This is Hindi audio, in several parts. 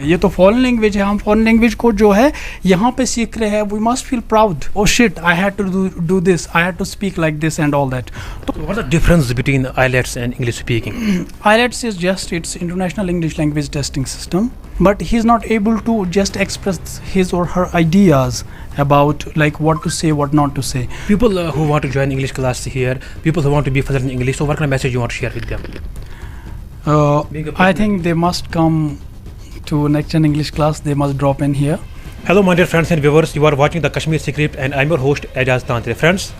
ये तो फॉरेन लैंग्वेज है, हम फॉरेन लैंग्वेज को जो है यहाँ पे सीख रहे हैं. We must feel proud. Oh shit, I had to do this, I had to speak like this and all that. So what's the difference between IELTS and English speaking? IELTS is just its international English language testing system, but he's not able to just express his or her ideas about like what to say, what not to say. People who want to join English class here, people who want to be fluent in English, so what kind of message you want to share with them? I think they must come to Next Gen English class. They must drop in here. Hello my dear friends and viewers, you are watching the Kashmir Script and I'm your host Ajaz Tantre. Friends,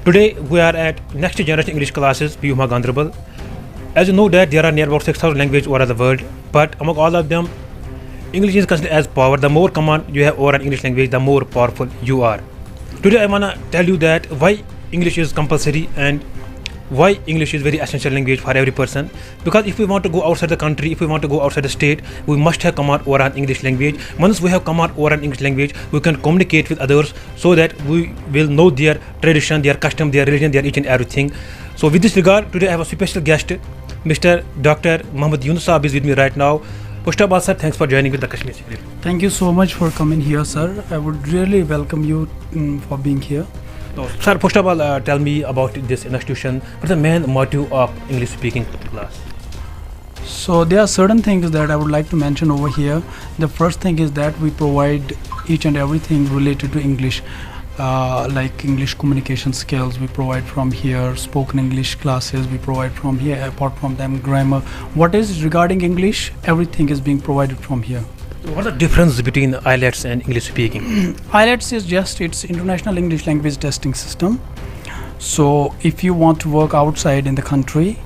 today we are at Next Generation English classes, Piyuma Ganderbal. As you know that there are near about 6,000 languages over the world, but among all of them, English is considered as power. The more command you have over an English language, the more powerful you are. Today I wanna tell you that why English is compulsory and why English is very essential language for every person. Because if we want to go outside the country, if we want to go outside the state, we must have command over an English language. Once we have command over an English language, we can communicate with others so that we will know their tradition, their custom, their religion, their each and everything. So with this regard, today I have a special guest, Mr. Dr. Muhammad Yunus Saab is with me right now. First of all, sir, thanks for joining with the Kashmir Script. Thank you so much for coming here, sir. I would really welcome you for being here. So, sir, first of all, tell me about this institution. What's the main motive of English speaking class? So there are certain things that I would like to mention over here. The first thing is that we provide each and everything related to English, like English communication skills. We provide from here spoken English classes. We provide from here. Apart from them, grammar. What is regarding English, everything is being provided from here. So what's the difference between IELTS and English speaking? IELTS is just its international English language testing system. So if you want to work outside in the country,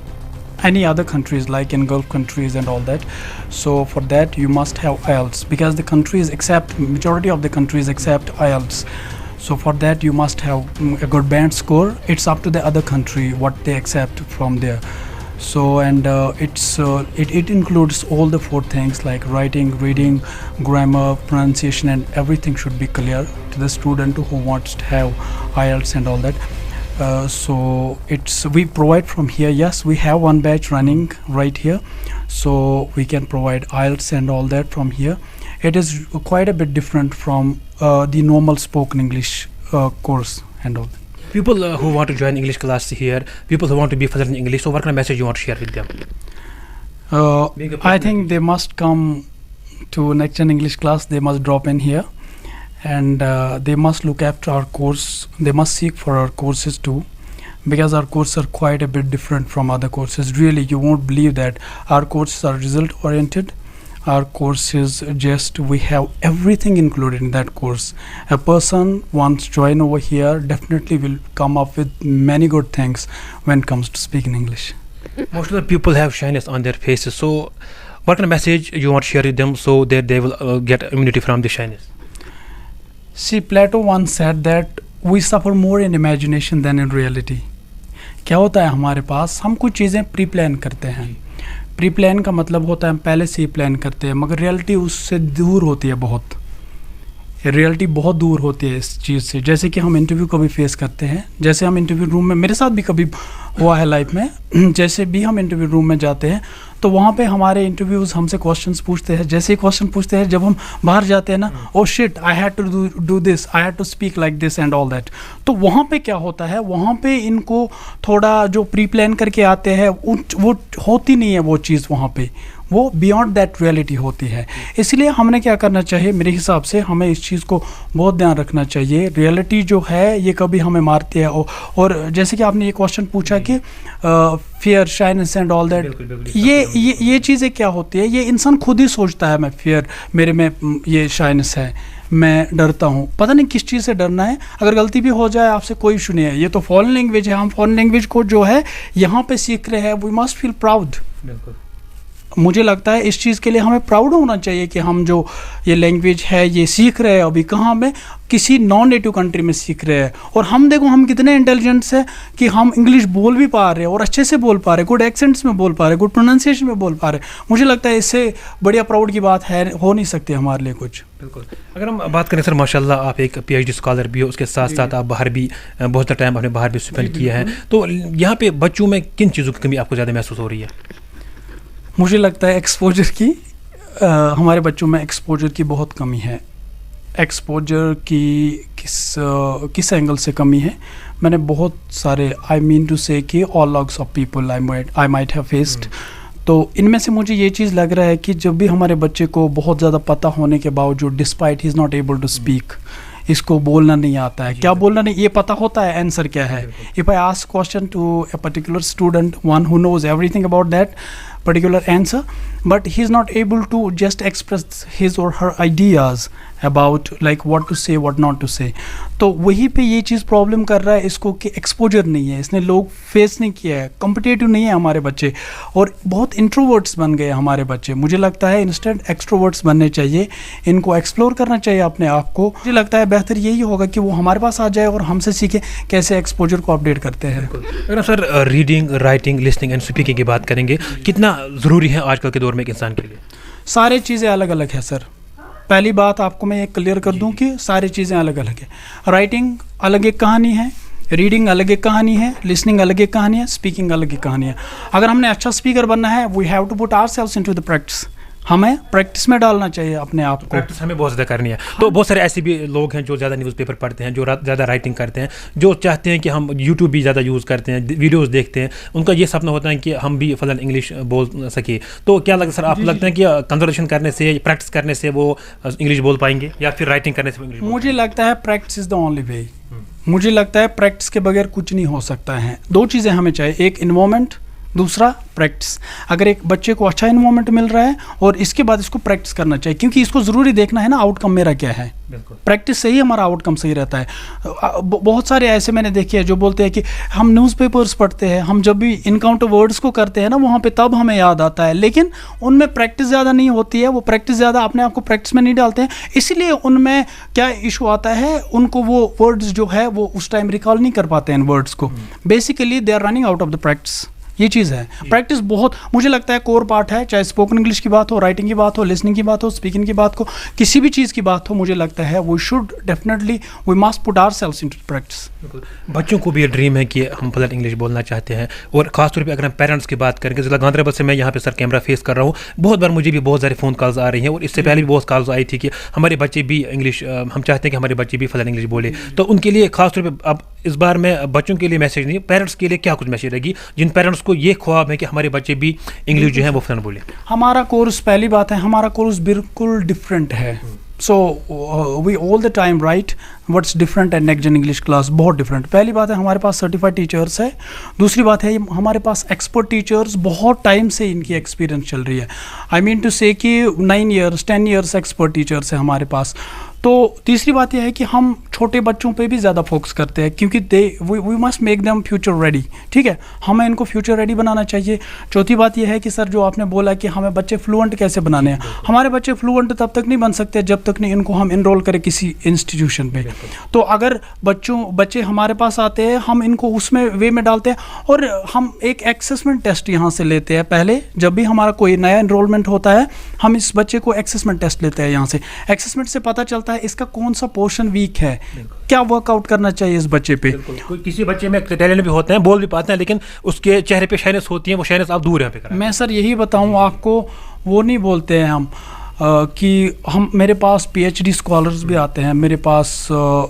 any other countries like in Gulf countries and all that, so for that you must have IELTS, because the countries accept, majority of the countries accept IELTS. So for that you must have a good band score. It's up to the other country what they accept from there. So and it includes all the four things like writing, reading, grammar, pronunciation, and everything should be clear to the student who wants to have IELTS and all that. So we provide from here. Yes, we have one batch running right here, so we can provide IELTS and all that from here. It is quite a bit different from the normal spoken English course and all that. People who want to join English class here, people who want to be fluent in English, so what kind of message you want to share with them? I think they must come to Next Gen English class. They must drop in here, and they must look after our course. They must seek for our courses too, because our courses are quite a bit different from other courses. Really, you won't believe that our courses are result oriented. Our course is just, we have everything included in that course. A person once join over here definitely will come up with many good things when it comes to speaking English. Most of the people have shyness on their faces, so what kind of message you want to share with them so that they will get immunity from the shyness? See, Plato once said that we suffer more in imagination than in reality. क्या होता है हमारे पास, हम कुछ चीज़ें प्री प्लान करते हैं. प्री प्लान का मतलब होता है हम पहले से ही प्लान करते हैं, मगर रियलिटी उससे दूर होती है. बहुत रियलिटी बहुत दूर होती है इस चीज़ से. जैसे कि हम इंटरव्यू कभी फेस करते हैं, जैसे हम इंटरव्यू रूम में, मेरे साथ भी कभी हुआ है लाइफ में, जैसे भी हम इंटरव्यू रूम में जाते हैं तो वहाँ पे हमारे इंटरव्यूज़ हमसे क्वेश्चंस पूछते हैं. जैसे ही क्वेश्चन पूछते हैं, जब हम बाहर जाते हैं ना, oh shit, I had to do this, I had to speak like this and all that. तो वहाँ पे क्या होता है, वहाँ पे इनको थोड़ा जो प्री प्लान करके आते हैं वो होती नहीं है वो चीज़ वहाँ पे, वो बियॉन्ड दैट रियलिटी होती है. इसलिए हमने क्या करना चाहिए, मेरे हिसाब से हमें इस चीज़ को बहुत ध्यान रखना चाहिए. रियलिटी जो है ये कभी हमें मारती है. और जैसे कि आपने ये क्वेश्चन पूछा कि fear, shyness and all that, ये चीज़ें क्या होती है, ये इंसान खुद ही सोचता है मैं फियर, मेरे में ये शाइनेस है, मैं डरता हूँ. पता नहीं किस चीज़ से डरना है. अगर गलती भी हो जाए आपसे कोई इशू नहीं है. ये तो फॉरेन लैंग्वेज है, हम फॉरेन लैंग्वेज को जो है यहाँ पे सीख रहे हैं. We must feel proud. मुझे लगता है इस चीज़ के लिए हमें प्राउड होना चाहिए कि हम जो ये लैंग्वेज है ये सीख रहे हैं. अभी कहाँ में, किसी नॉन नेटिव कंट्री में सीख रहे हैं. और हम देखो हम कितने इंटेलिजेंट्स हैं कि हम इंग्लिश बोल भी पा रहे हैं और अच्छे से बोल पा रहे हैं, गुड एक्सेंट्स में बोल पा रहे हैं, गुड प्रोनाउंसिएशन में बोल पा रहे हैं. मुझे लगता है इससे बढ़िया प्राउड की बात है, हो नहीं सकती हमारे लिए कुछ. बिल्कुल. अगर हम बात करें सर, माशाल्लाह आप एक PhD स्कॉलर भी हो, उसके साथ साथ आप बाहर भी बहुत सा टाइम आपने बाहर भी स्पेंड किया है, तो यहाँ पे बच्चों में किन चीज़ों की कमी आपको ज़्यादा महसूस हो रही है? मुझे लगता है एक्सपोजर की हमारे बच्चों में एक्सपोजर की बहुत कमी है। एक्सपोजर की किस एंगल से कमी है? मैंने बहुत सारे, आई मीन टू से कि all logs of people I might have faced. तो इनमें से मुझे ये चीज़ लग रहा है कि जब भी हमारे बच्चे को बहुत ज़्यादा पता होने के बावजूद, despite he is not able to speak, इसको बोलना नहीं आता है। क्या बोलना नहीं, ये पता होता है आंसर क्या है। If I ask question to a particular student, one who knows everything about that particular answer, but he is not able to just express his or her ideas about like what to say, what not to say. तो वहीं पे ये चीज़ प्रॉब्लम कर रहा है इसको कि एक्सपोजर नहीं है, इसने लोग फेस नहीं किया है, कम्पिटेटिव नहीं है हमारे बच्चे, और बहुत इंट्रोवर्ट्स बन गए हमारे बच्चे। मुझे लगता है इंस्टेंट एक्सट्रोवर्ट्स बनने चाहिए, इनको एक्सप्लोर करना चाहिए अपने आप को। मुझे लगता है बेहतर यही होगा कि वो हमारे पास आ जाए और हमसे सीखे कैसे एक्सपोजर को अपडेट करते हैं। अगर sir reading, writing, listening and speaking की बात करेंगे, कितना ज़रूरी है आजकल के दौर में एक इंसान के लिए? सारी चीज़ें अलग अलग है सर। पहली बात आपको मैं ये क्लियर कर दूं कि सारी चीज़ें अलग अलग है। राइटिंग अलग एक कहानी है, रीडिंग अलग एक कहानी है, लिसनिंग अलग एक कहानी है, स्पीकिंग अलग एक कहानी है। अगर हमने अच्छा स्पीकर बनना है, we have to put ourselves into the practice. हमें प्रैक्टिस में डालना चाहिए अपने आप को। प्रैक्टिस हमें बहुत ज़्यादा करनी है। तो बहुत सारे ऐसे भी लोग हैं जो ज़्यादा न्यूज़पेपर पढ़ते हैं, जो ज़्यादा राइटिंग करते हैं, जो चाहते हैं कि हम यूट्यूब भी ज़्यादा यूज़ करते हैं, वीडियोस देखते हैं, उनका ये सपना होता है कि हम भी फलन इंग्लिश बोल सके। तो क्या लगता है सर, आपको लगता है कि कन्वर्सेशन करने से, प्रैक्टिस करने से वो इंग्लिश बोल पाएंगे, या फिर राइटिंग करने से इंग्लिश? मुझे लगता है practice is the only way. मुझे लगता है प्रैक्टिस के बगैर कुछ नहीं हो सकता है। दो चीज़ें हमें चाहिए, एक इन्वॉल्वमेंट, दूसरा प्रैक्टिस। अगर एक बच्चे को अच्छा इन्वॉल्वमेंट मिल रहा है और इसके बाद इसको प्रैक्टिस करना चाहिए, क्योंकि इसको ज़रूरी देखना है ना आउटकम मेरा क्या है। प्रैक्टिस से ही हमारा आउटकम सही रहता है। बहुत सारे ऐसे मैंने देखे हैं जो बोलते हैं कि हम न्यूज़पेपर्स पढ़ते हैं, हम जब भी इनकाउंटर वर्ड्स को करते हैं ना वहाँ पे तब हमें याद आता है, लेकिन उनमें प्रैक्टिस ज़्यादा नहीं होती है। वो प्रैक्टिस ज़्यादा अपने आप को प्रैक्टिस में नहीं डालते हैं, इसीलिए उनमें क्या इशू आता है, उनको वो वर्ड्स जो है वो उस टाइम रिकॉल नहीं कर पाते हैं इन वर्ड्स को। Basically they are running out of the practice. ये चीज़ है। प्रैक्टिस बहुत, मुझे लगता है कोर पार्ट है, चाहे स्पोकन इंग्लिश की बात हो, राइटिंग की बात हो, लिसनिंग की बात हो, स्पीकिंग की बात हो, किसी भी चीज़ की बात हो, मुझे लगता है we should definitely, we must put ourselves into practice. बच्चों को भी ये ड्रीम है कि हम फ्लुएंट इंग्लिश बोलना चाहते हैं, और खासतौर पे अगर हम पेरेंट्स की बात करेंगे, जिला गांधरबल से मैं यहाँ पे सर कैमरा फेस कर रहा हूँ, बहुत बार मुझे भी बहुत सारे फ़ोन कॉल्स आ रही हैं, और इससे पहले भी बहुत कॉल्स आई थी कि हमारे बच्चे भी इंग्लिश, हम चाहते हैं कि हमारे बच्चे भी फ्लुएंट इंग्लिश बोले। तो उनके लिए खासतौर पर अब इस बार मैं बच्चों के लिए मैसेज नहीं, पेरेंट्स के लिए क्या कुछ मैसेज रहेगी जिन पेरेंट्स को ये ख्वाब है कि हमारे बच्चे भी इंग्लिश जो है वो फ्लुएंट बोले? हमारा कोर्स, पहली बात है हमारा कोर्स बिल्कुल डिफरेंट है। So we all the time write what's different and next gen English class, बहुत डिफरेंट। पहली बात है हमारे पास सर्टिफाइड टीचर्स है। दूसरी बात है हमारे पास एक्सपर्ट टीचर्स, बहुत टाइम से इनकी एक्सपीरियंस चल रही है। आई मीन टू से कि 9 ईयर्स 10 ईयर्स एक्सपर्ट टीचर्स है हमारे पास। तो तीसरी बात यह है कि हम छोटे बच्चों पे भी ज़्यादा फोकस करते हैं, क्योंकि we must make them future ready. ठीक है, हमें इनको फ्यूचर रेडी बनाना चाहिए। चौथी बात यह है कि सर जो आपने बोला कि हमें बच्चे फ्लुएंट कैसे बनाने हैं, हमारे बच्चे फ्लुएंट तब तक नहीं बन सकते जब तक नहीं इनको हम इनरोल करें किसी इंस्टीट्यूशन पे। तो अगर बच्चे हमारे पास आते हैं, हम इनको उसमें वे में डालते हैं, और हम एक एसेसमेंट टेस्ट यहाँ से लेते हैं। पहले जब भी हमारा कोई नया इनरोलमेंट होता है, हम इस बच्चे को एसेसमेंट टेस्ट लेते हैं यहाँ से। एसेसमेंट से पता चलता है इसका कौन सा पोर्शन वीक है, क्या वर्कआउट करना चाहिए इस बच्चे पे। कोई किसी बच्चे में टैलेंट भी होते हैं, बोल भी पाते हैं, लेकिन उसके चेहरे पे शाइनेस होती है, वो शाइनेस आप दूर है। मैं सर यही बताऊं आपको, वो नहीं बोलते हैं हम कि हम, मेरे पास PhD स्कॉलर्स भी आते हैं, मेरे पास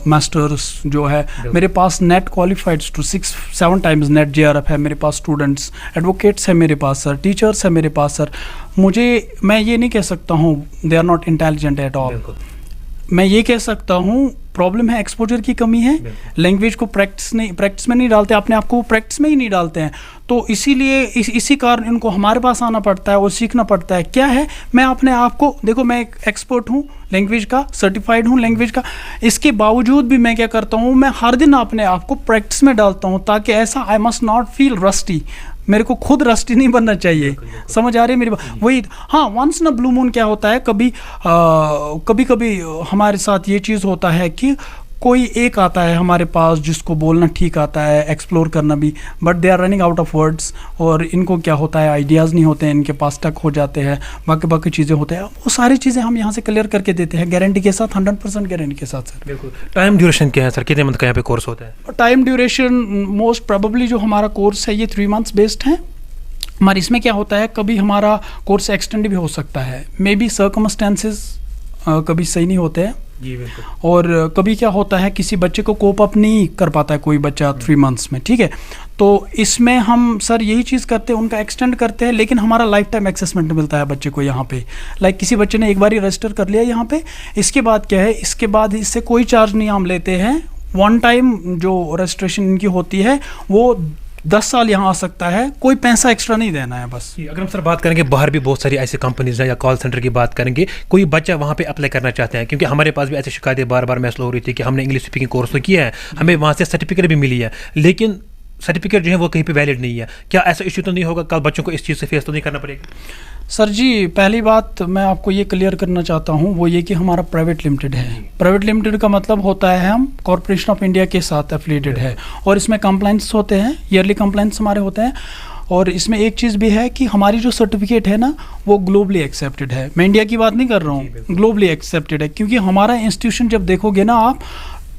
मास्टर्स जो है, मेरे पास NET qualified to 6-7 times NET JRF है मेरे पास, स्टूडेंट्स एडवोकेट्स है मेरे पास सर, टीचर्स है मेरे पास सर। मैं ये नहीं कह सकता हूँ they are not intelligent at all. मैं ये कह सकता हूँ प्रॉब्लम है एक्सपोजर की कमी है, लैंग्वेज को प्रैक्टिस में नहीं डालते, अपने आप को प्रैक्टिस में ही नहीं डालते हैं। तो इसीलिए इसी कारण इनको हमारे पास आना पड़ता है और सीखना पड़ता है। क्या है, मैं अपने आप को, देखो मैं एक एक्सपर्ट हूँ लैंग्वेज का, सर्टिफाइड हूँ लैंग्वेज का, इसके बावजूद भी मैं क्या करता हूँ, मैं हर दिन अपने आप को प्रैक्टिस में डालता हूँ, ताकि ऐसा I must not feel rusty, मेरे को खुद रस्टी नहीं बनना चाहिए। समझ आ रही है मेरी बात? वही, हाँ, once in a blue moon क्या होता है, कभी कभी हमारे साथ ये चीज़ होता है कि कोई एक आता है हमारे पास जिसको बोलना ठीक आता है, एक्सप्लोर करना भी, but they are running out of words, और इनको क्या होता है, आइडियाज़ नहीं होते हैं इनके पास, टक हो जाते हैं, बाकी चीज़ें होते हैं। वो सारी चीज़ें हम यहाँ से क्लियर करके देते हैं गारंटी के साथ, 100% गारंटी के साथ सर। बिल्कुल। टाइम ड्यूरेशन क्या है सर, कितने मंथ का यहाँ पे कोर्स होता है? टाइम ड्यूरेशन मोस्ट प्रोबेबली जो हमारा कोर्स है ये 3 मंथ्स बेस्ड है। हमारे इसमें क्या होता है, कभी हमारा कोर्स एक्सटेंड भी हो सकता है, मे बी सर्कमस्टेंसेस कभी सही नहीं होते हैं, जी बिल्कुल। और कभी क्या होता है किसी बच्चे को कोप अप नहीं कर पाता है कोई बच्चा 3 मंथ्स में, ठीक है। तो इसमें हम सर यही चीज़ करते हैं, उनका एक्सटेंड करते हैं, लेकिन हमारा लाइफ टाइम एक्सेसमेंट मिलता है बच्चे को यहाँ पे। लाइक किसी बच्चे ने एक बार ही रजिस्टर कर लिया यहाँ पे, इसके बाद क्या है, इसके बाद इससे कोई चार्ज नहीं हम लेते हैं। वन टाइम जो रजिस्ट्रेशन इनकी होती है वो 10 साल यहाँ आ सकता है, कोई पैसा एक्स्ट्रा नहीं देना है बस। अगर हम सर बात करेंगे, बाहर भी बहुत सारी ऐसी कंपनीज हैं या कॉल सेंटर की बात करेंगे, कोई बच्चा वहाँ पे अप्लाई करना चाहते हैं, क्योंकि हमारे पास भी ऐसी शिकायतें बार बार महसूस हो रही थी कि हमने इंग्लिश स्पीकिंग कोर्स तो किया है, हमें वहाँ से सर्टिफिकेट भी मिली है, लेकिन सर्टिफिकेट जो है वो कहीं पे वैलिड नहीं है। क्या ऐसा इश्यू तो नहीं होगा, कल बच्चों को इस चीज़ से फेस तो नहीं करना पड़ेगा? सर जी, पहली बात मैं आपको ये क्लियर करना चाहता हूँ, वो ये कि हमारा प्राइवेट लिमिटेड है। प्राइवेट लिमिटेड का मतलब होता है हम कॉरपोरेशन ऑफ इंडिया के साथ एफिलिएटेड है, और इसमें कंप्लाइंस होते हैं, ईयरली कंप्लाइंस हमारे होते हैं। और इसमें एक चीज़ भी है कि हमारी जो सर्टिफिकेट है ना, वो ग्लोबली एक्सेप्टेड है। मैं इंडिया की बात नहीं कर रहा हूँ, ग्लोबली एक्सेप्टेड है, क्योंकि हमारा इंस्टीट्यूशन जब देखोगे ना आप,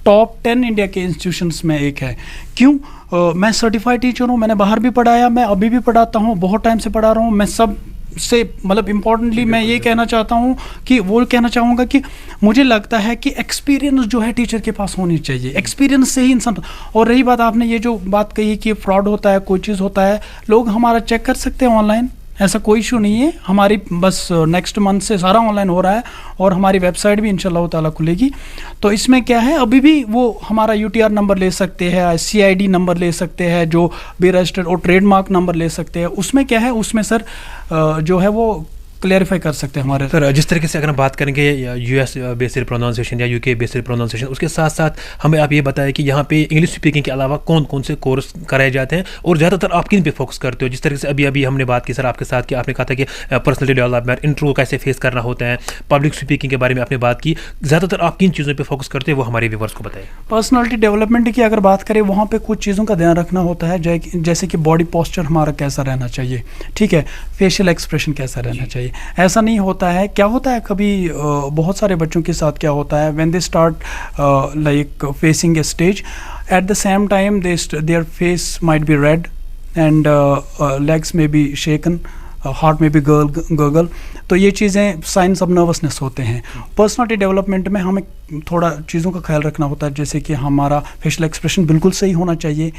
टॉप 10 इंडिया के इंस्टीट्यूशंस में एक है। क्यों? मैं सर्टिफाइड टीचर हूँ, मैंने बाहर भी पढ़ाया, मैं अभी भी पढ़ाता हूँ, बहुत टाइम से पढ़ा रहा हूँ। मैं सब से मतलब इम्पोर्टेंटली मैं ये कहना चाहता हूँ कि वो कहना चाहूँगा कि मुझे लगता है कि एक्सपीरियंस जो है टीचर के पास होनी चाहिए, एक्सपीरियंस से ही इंसान। और रही बात, आपने ये जो बात कही कि फ्रॉड होता है, कोई चीज़ होता है, लोग हमारा चेक कर सकते हैं ऑनलाइन, ऐसा कोई इशू नहीं है। हमारी बस नेक्स्ट मंथ से सारा ऑनलाइन हो रहा है, और हमारी वेबसाइट भी इंशाल्लाह ताला खुलेगी। तो इसमें क्या है, अभी भी वो हमारा UTR नंबर ले सकते हैं, CID नंबर ले सकते हैं जो भी रजिस्टर्ड, और ट्रेडमार्क नंबर ले सकते हैं। उसमें क्या है, उसमें सर जो है वो क्लेरिफाई कर सकते हैं हमारे। सर जिस तरीके से अगर हम बात करेंगे US बेस्ड प्रोनाउंसिएशन या UK बेस्ड प्रोनाउंसिएशन, उसके साथ साथ हमें आप ये बताएं कि यहाँ पे इंग्लिश स्पीकिंग के अलावा कौन कौन से कोर्स कराए जाते हैं, और ज़्यादातर आप किन पे फोकस करते हो? जिस तरीके से अभी हमने बात की सर आपके साथ कि आपने कहा था कि पर्सनैलिटी डेवलपमेंट, इंटरव्यू कैसे फेस करना होता है, पब्लिक स्पीकिंग के बारे में आपने बात की, ज़्यादातर आप किन चीज़ों पर फोकस करते हैं, वो हमारे व्यूअर्स को बताएं। पर्सनालिटी डेवलपमेंट की अगर बात करें, वहाँ पे कुछ चीज़ों का ध्यान रखना होता है, जैसे कि बॉडी पोस्चर हमारा कैसा रहना चाहिए, ठीक है, फेशियल एक्सप्रेशन कैसा रहना चाहिए। ऐसा नहीं होता है, क्या होता है कभी बहुत सारे बच्चों के साथ क्या होता है, when they start like facing a stage, at the same time their face might be red and legs में बी शेकन, हार्ट में भी गर्गल। तो ये चीज़ें साइंस ऑफ नर्वसनेस होते हैं। पर्सनालिटी डेवलपमेंट में हमें थोड़ा चीज़ों का ख्याल रखना होता है, जैसे कि हमारा फेशियल एक्सप्रेशन बिल्कुल सही होना चाहिए,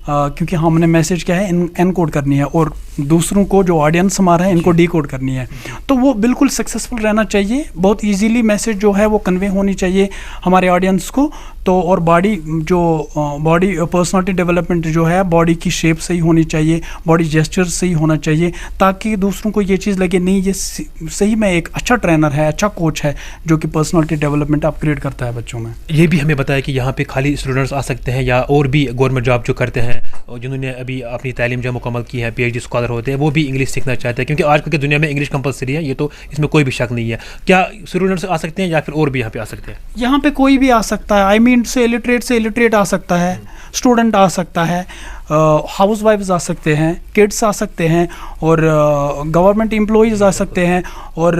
क्योंकि हमने मैसेज क्या है एनकोड करनी है, और दूसरों को जो ऑडियंस हमारा है इनको डीकोड करनी है। तो वो बिल्कुल सक्सेसफुल रहना चाहिए, बहुत इजीली मैसेज जो है वो कन्वे होनी चाहिए हमारे ऑडियंस को। तो और बॉडी पर्सनालिटी डेवलपमेंट जो है, बॉडी की शेप सही होनी चाहिए, बॉडी जेस्चर सही होना चाहिए, ताकि दूसरों को ये चीज़ लगे नहीं ये सही में एक अच्छा ट्रेनर है, अच्छा कोच है, जो कि पर्सनालिटी डेवलपमेंट अपग्रेड करता है बच्चों में। ये भी हमें बताया कि यहाँ पे खाली स्टूडेंट्स आ सकते हैं या और भी गवर्नमेंट जॉब जो करते हैं, और जिन्होंने अभी अपनी तालीम जो मुकम्मल की है, PhD स्कॉलर होते हैं, वो भी इंग्लिश सीखना चाहते हैं, क्योंकि आजकल की दुनिया में इंग्लिश कंपलसरी है, ये तो इसमें कोई भी शक नहीं है। क्या स्टूडेंट्स आ सकते हैं या फिर और भी यहाँ पे आ सकते हैं? यहाँ पे कोई भी आ सकता है, आई मीन से इलिटरेट आ सकता है, स्टूडेंट आ सकता है, हाउस वाइफ्स आ सकते हैं, किड्स आ सकते हैं, और गवर्नमेंट एम्प्लॉइज़ आ सकते हैं, और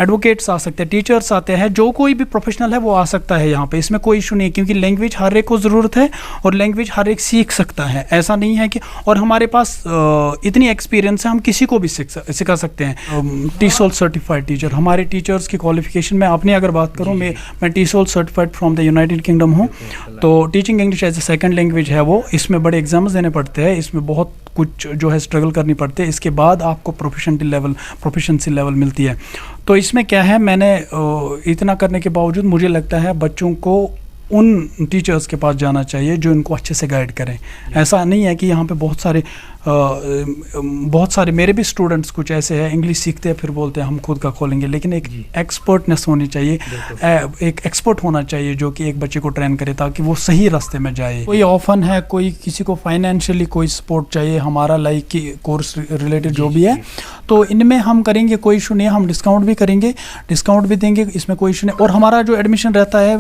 एडवोकेट्स आ सकते हैं, टीचर्स आते हैं, जो कोई भी प्रोफेशनल है वो आ सकता है यहाँ पे। इसमें कोई इशू नहीं है, क्योंकि लैंग्वेज हर एक को ज़रूरत है, और लैंग्वेज हर एक सीख सकता है, ऐसा नहीं है कि। और हमारे पास इतनी एक्सपीरियंस है, हम किसी को भी सिखा सकते हैं। TESOL सर्टिफाइड टीचर, हमारे टीचर्स की क्वालिफिकेशन में अपनी अगर बात करूँ, मैं TESOL certified from the United Kingdom हूँ। तो teaching English as a second language है वो, इसमें बड़े एग्जाम्स देने पड़ते हैं, इसमें बहुत कुछ जो है स्ट्रगल करनी पड़ती है, इसके बाद आपको प्रोफिशिएंसी लेवल मिलती है। तो इसमें क्या है, मैंने इतना करने के बावजूद मुझे लगता है बच्चों को उन टीचर्स के पास जाना चाहिए जो इनको अच्छे से गाइड करें। ऐसा नहीं है कि यहाँ पे बहुत सारे मेरे भी स्टूडेंट्स कुछ ऐसे हैं, इंग्लिश सीखते हैं फिर बोलते हैं हम खुद का खोलेंगे, लेकिन एक एक्सपर्टनेस होनी चाहिए, एक एक्सपर्ट होना चाहिए जो कि एक बच्चे को ट्रेन करे ताकि वो सही रास्ते में जाए। कोई ऑफन है, कोई किसी को फाइनेंशियली कोई सपोर्ट चाहिए हमारा, लाइक कि कोर्स रिलेटेड जो भी है, तो इनमें हम करेंगे, कोई इशू नहीं है, हम डिस्काउंट भी करेंगे, डिस्काउंट भी देंगे, इसमें कोई इशू नहीं। और हमारा जो एडमिशन रहता है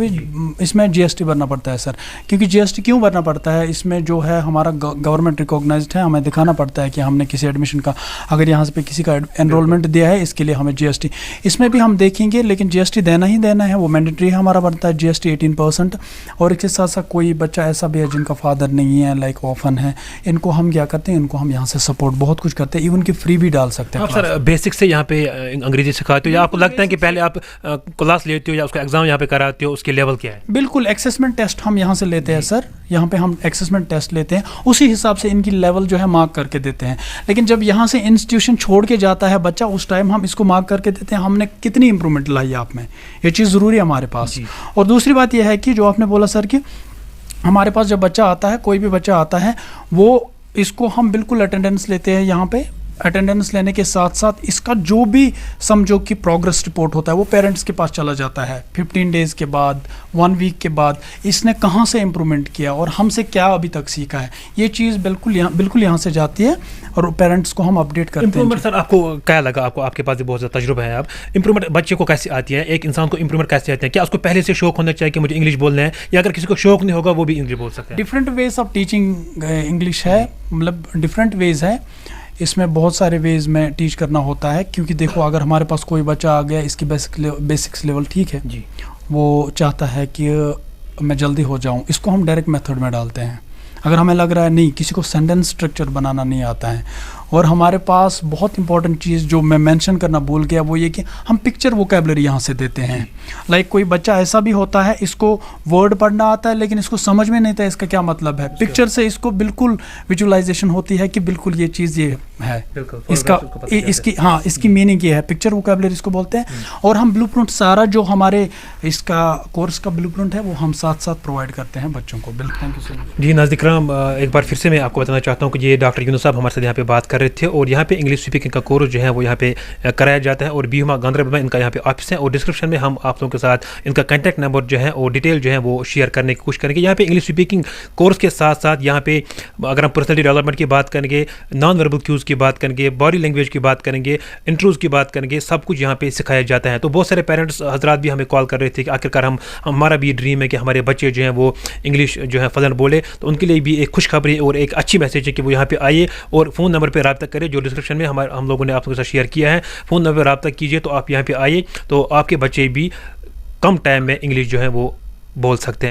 इसमें GST भरना पड़ता है सर, क्योंकि GST क्यों भरना पड़ता है, इसमें जो है हमारा गवर्नमेंट रिकॉग्नाइज्ड है, हमें दिखाना पड़ता है कि हमने किसी एडमिशन का, अगर यहाँ पे किसी का एनरोलमेंट दिया है, इसके लिए हमें GST, इसमें भी हम देखेंगे, लेकिन GST देना ही देना है, वो मैंडेटरी है, हमारा बनता है GST 18%। और इसके साथ साथ कोई बच्चा ऐसा भी है जिनका फादर नहीं है, लाइक ऑफन है, इनको हम क्या करते हैं, इनको हम यहाँ से सपोर्ट बहुत कुछ करते हैं, इवन की फ्री भी डाल सकते हैं। आप सर बेसिक से यहाँ पे अंग्रेजी सिखाते हो या आपको लगता है कि पहले आप क्लास लेते हो या उसका एग्जाम यहाँ पे कराते हो, उसके लेवल क्या है? बिल्कुल, असेसमेंट टेस्ट हम यहाँ से लेते हैं सर, यहाँ पे हम असेसमेंट टेस्ट लेते हैं, उसी हिसाब से इनकी लेवल जो है मार्क करके देते हैं। लेकिन जब यहाँ से इंस्टीट्यूशन छोड़ के जाता है बच्चा, उस टाइम हम इसको मार्क करके देते हैं हमने कितनी इंप्रूवमेंट लाई आप में, ये चीज़ ज़रूरी है हमारे पास। और दूसरी बात यह है कि जो आपने बोला सर कि हमारे पास जब बच्चा आता है, कोई भी बच्चा आता है, वो इसको हम बिल्कुल अटेंडेंस लेते हैं यहाँ पे। अटेंडेंस लेने के साथ साथ इसका जो भी समझो कि प्रोग्रेस रिपोर्ट होता है वो पेरेंट्स के पास चला जाता है 15 डेज़ के बाद, 1 वीक के बाद, इसने कहाँ से इम्प्रूवमेंट किया और हमसे क्या अभी तक सीखा है, ये चीज़ बिल्कुल यहाँ से जाती है और पेरेंट्स को हम अपडेट करते हैं। इम्प्रूवमेंट सर आपको क्या लगा? आपके पास भी बहुत ज़्यादा तजुर्बा है, आप इम्प्रूवमेंट बच्चे को कैसे आती है, एक इंसान को इम्प्रूवमेंट कैसे आती है? क्या उसको पहले से शौक होना चाहिए कि मुझे इंग्लिश बोलना है, या अगर किसी को शौक नहीं होगा वो भी इंग्लिश बोल सकता है? Different ways of teaching English है, मतलब डिफरेंट वेज है, इसमें बहुत सारे वेज में टीच करना होता है। क्योंकि देखो, अगर हमारे पास कोई बच्चा आ गया, इसकी बेसिक्स लेवल ठीक है जी, वो चाहता है कि मैं जल्दी हो जाऊं, इसको हम डायरेक्ट मेथड में डालते हैं। अगर हमें लग रहा है नहीं, किसी को सेंटेंस स्ट्रक्चर बनाना नहीं आता है, और हमारे पास बहुत इंपॉर्टेंट चीज़ जो मैं मेंशन करना भूल गया वो ये कि हम पिक्चर वोकैबुलरी यहाँ से देते हैं। लाइक कोई बच्चा ऐसा भी होता है, इसको वर्ड पढ़ना आता है लेकिन इसको समझ में नहीं आता इसका क्या मतलब है, पिक्चर से इसको बिल्कुल विजुअलाइजेशन होती है कि बिल्कुल ये चीज़ ये है, इसका इसकी मीनिंग ये है, पिक्चर वोकैबुलरी इसको बोलते हैं। और हम ब्लूप्रिंट सारा जो हमारे इसका कोर्स का ब्लूप्रिंट है वो हम साथ साथ प्रोवाइड करते हैं बच्चों को। बिल्कुल, थैंक यू सो मच। जी नाज़रीन इकराम, एक बार फिर से मैं आपको बताना चाहता हूँ कि ये डॉक्टर यूनुस साहब हमारे साथ यहाँ पे बात कर रहे थे, और यहाँ पे इंग्लिश स्पीकिंग का कोर्स जो है वो यहाँ पे कराया जाता है, और बीहुमा गांधरबल में इनका यहाँ पे ऑफिस है, और डिस्क्रिप्शन में हम आप लोगों के साथ इनका कॉन्टैक्ट नंबर जो है और डिटेल जो है वो शेयर करने की कोशिश करेंगे। यहाँ पे इंग्लिश स्पीकिंग कोर्स के साथ साथ यहाँ पे अगर हम पर्सनैलिटी डेवलपमेंट की बात करेंगे, नॉन वर्बल क्यूज़ की बात करेंगे, बॉडी लैंग्वेज की बात करेंगे, इंट्रोज की बात करेंगे, सब कुछ यहाँ पे सिखाया जाता है। तो बहुत सारे पेरेंट्स हजरात भी हमें कॉल कर रहे थे कि आखिरकार हमारा भी ड्रीम है कि हमारे बच्चे जो हैं वो इंग्लिश जो है फ्लुएंट बोले, तो उनके लिए भी एक खुशखबरी और एक अच्छी मैसेज है कि वो यहाँ पे आइए और फ़ोन नंबर पर रब्ता करें जो डिस्क्रिप्शन में हम लोगों ने आप लोगों के साथ शेयर किया है। फ़ोन नंबर पर रब्ता कीजिए तो आप यहाँ पे आइए, तो आपके बच्चे भी कम टाइम में इंग्लिश जो है वो बोल सकते हैं।